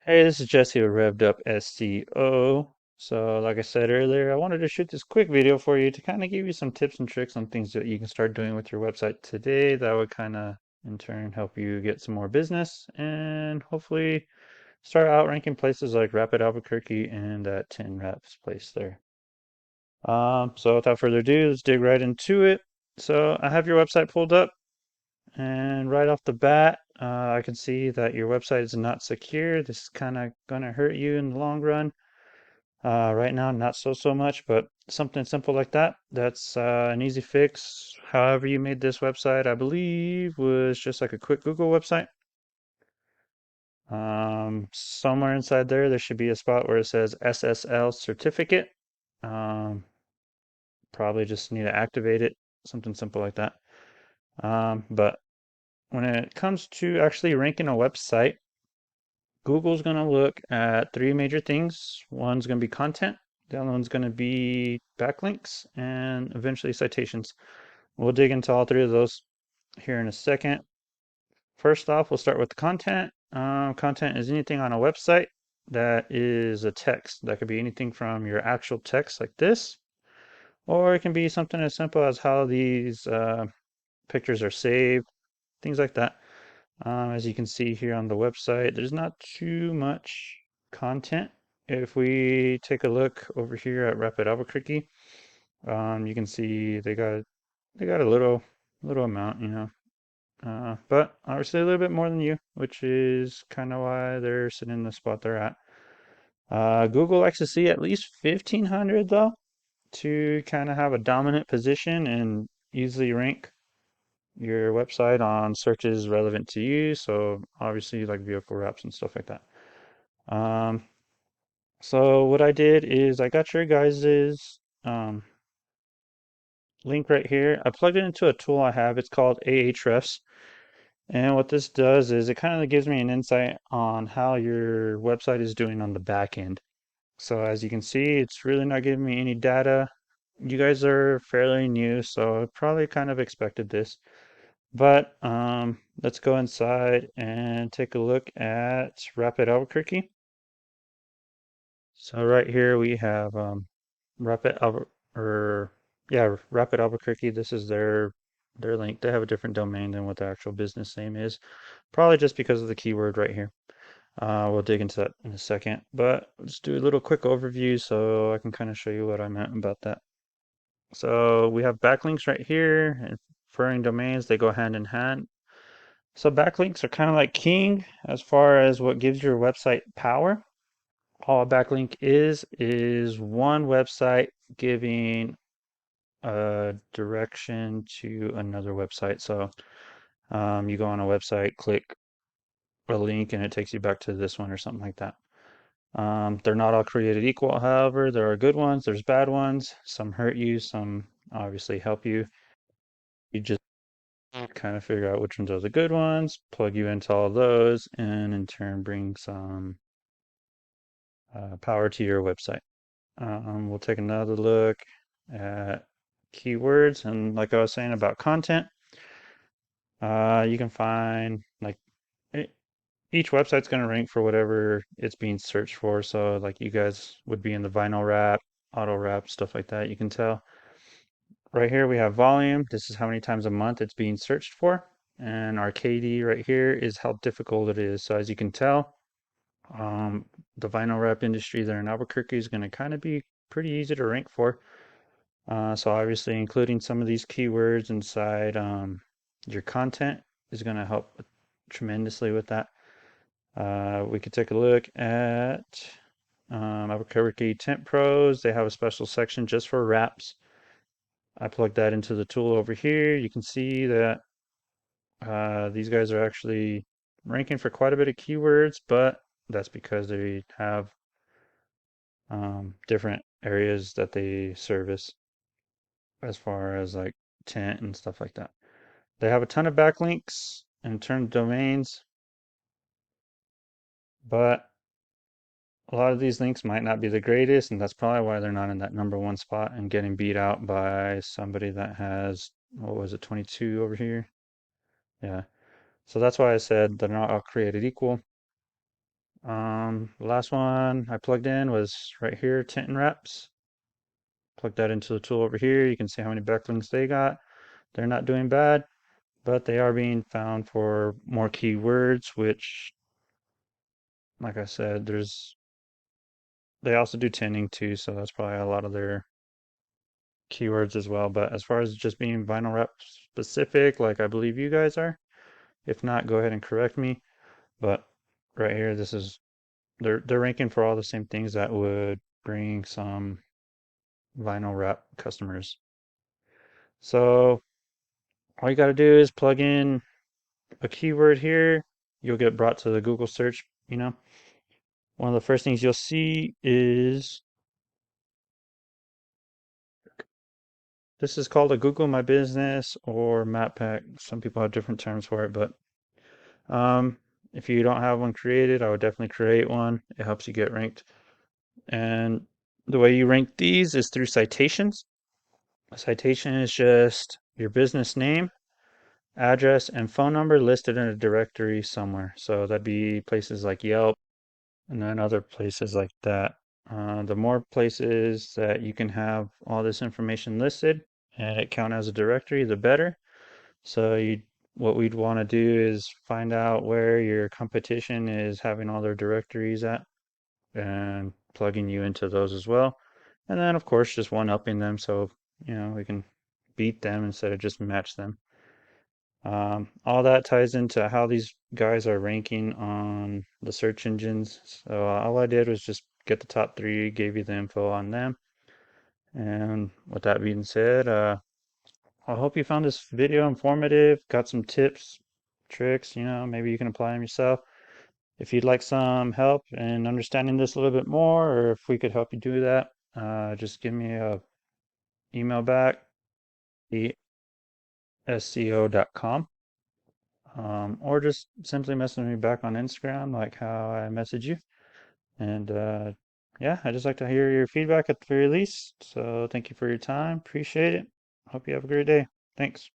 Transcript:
Hey, this is Jesse with Revved Up SEO. So, like I said earlier, I wanted to shoot this quick video for you to kind of give you some tips and tricks on things that you can start doing with your website today that would kind of, in turn, help you get some more business and hopefully start outranking places like Rapid Albuquerque and that 10 Raps place there. So, without further ado, let's dig right into it. So, I have your website pulled up. And right off the bat, I can see that your website is not secure. This is kind of going to hurt you in the long run. Right now, not so much, but something simple like that. That's an easy fix. However, you made this website, I believe, was just like a quick Google website. Somewhere inside there, there should be a spot where it says SSL certificate. Um, Probably just need to activate it, something simple like that. But when it comes to actually ranking a website, Google's going to look at three major things. One's going to be content, the other one's going to be backlinks, and eventually citations. We'll dig into all three of those here in a second. First off, we'll start with the content. Content is anything on a website that is a text. That could be anything from your actual text like this, or it can be something as simple as how these pictures are saved, things like that. As you can see here on the website, there's not too much content. If we take a look over here at Rapid Albuquerque, you can see they got a little amount, but obviously a little bit more than you, which is kind of why they're sitting in the spot they're at. Google likes to see at least 1,500 though to kind of have a dominant position and easily rank your website on searches relevant to you. So obviously like vehicle wraps and stuff like that. Um, so what I did is I got your guys's link right here. I plugged it into a tool I have. It's called Ahrefs. And what this does is it kind of gives me an insight on how your website is doing on the back end. So as you can see, it's really not giving me any data. You guys are fairly new, so I probably kind of expected this. But let's go inside and take a look at Rapid Albuquerque. So right here we have Rapid Albu or yeah, Rapid Albuquerque. This is their link. They have a different domain than what the actual business name is. Probably just because of the keyword right here. We'll dig into that in a second. But let's do a little quick overview so I can kind of show you what I meant about that. So we have backlinks right here and referring domains. They go hand in hand. So backlinks are kind of like king as far as what gives your website power. All a backlink is one website giving a direction to another website. So you go on a website, click a link, and it takes you back to this one or something like that. They're not all created equal, however. There are good ones, there's bad ones. Some hurt you, some obviously help you. You just kind of figure out which ones are the good ones, plug you into all those, and in turn bring some power to your website. We'll take another look at keywords. And like I was saying about content, you can find like e- each website's going to rank for whatever it's being searched for. So like you guys would be in the vinyl wrap, auto wrap, stuff like that. You can tell right here we have volume. This is how many times a month it's being searched for. And our KD right here is how difficult it is. So as you can tell, um, the vinyl wrap industry there in Albuquerque is going to kind of be pretty easy to rank for. So obviously including some of these keywords inside your content is going to help tremendously with that. We could take a look at Albuquerque Tent Pros. They have a special section just for wraps. I plugged that into the tool over here. You can see that these guys are actually ranking for quite a bit of keywords, but that's because they have different areas that they service as far as like tent and stuff like that. They have a ton of backlinks and turned domains, but a lot of these links might not be the greatest, and that's probably why they're not in that number one spot and getting beat out by somebody that has, what was it, 22 over here? Yeah. So that's why I said they're not all created equal. The last one I plugged in was right here, Tint and Wraps. Plug that into the tool over here. You can see how many backlinks they got. They're not doing bad, but they are being found for more keywords, which, like I said, they also do tinting too, so that's probably a lot of their keywords as well. But as far as just being vinyl wrap specific, like I believe you guys are, if not, go ahead and correct me. But right here, this is they're ranking for all the same things that would bring some vinyl wrap customers. So all you got to do is plug in a keyword here. You'll get brought to the Google search. One of the first things you'll see is this is called a Google My Business or Map Pack. Some people have different terms for it, but um, if you don't have one created, I would definitely create one. It helps you get ranked. And the way you rank these is through citations. A citation is just your business name, address, and phone number listed in a directory somewhere. So that'd be places like Yelp and then other places like that. The more places that you can have all this information listed and it count as a directory, the better. So what we'd want to do is find out where your competition is having all their directories at and plugging you into those as well. And then of course just one upping them so we can beat them instead of just match them. All that ties into how these guys are ranking on the search engines. So all I did was just get the top three, gave you the info on them. And with that being said, I hope you found this video informative, got some tips, tricks, maybe you can apply them yourself. If you'd like some help in understanding this a little bit more, or if we could help you do that, just give me a email back, esco.com. Or just simply message me back on Instagram, like how I message you. And yeah, I just like to hear your feedback at the very least. So thank you for your time. Appreciate it. Hope you have a great day. Thanks.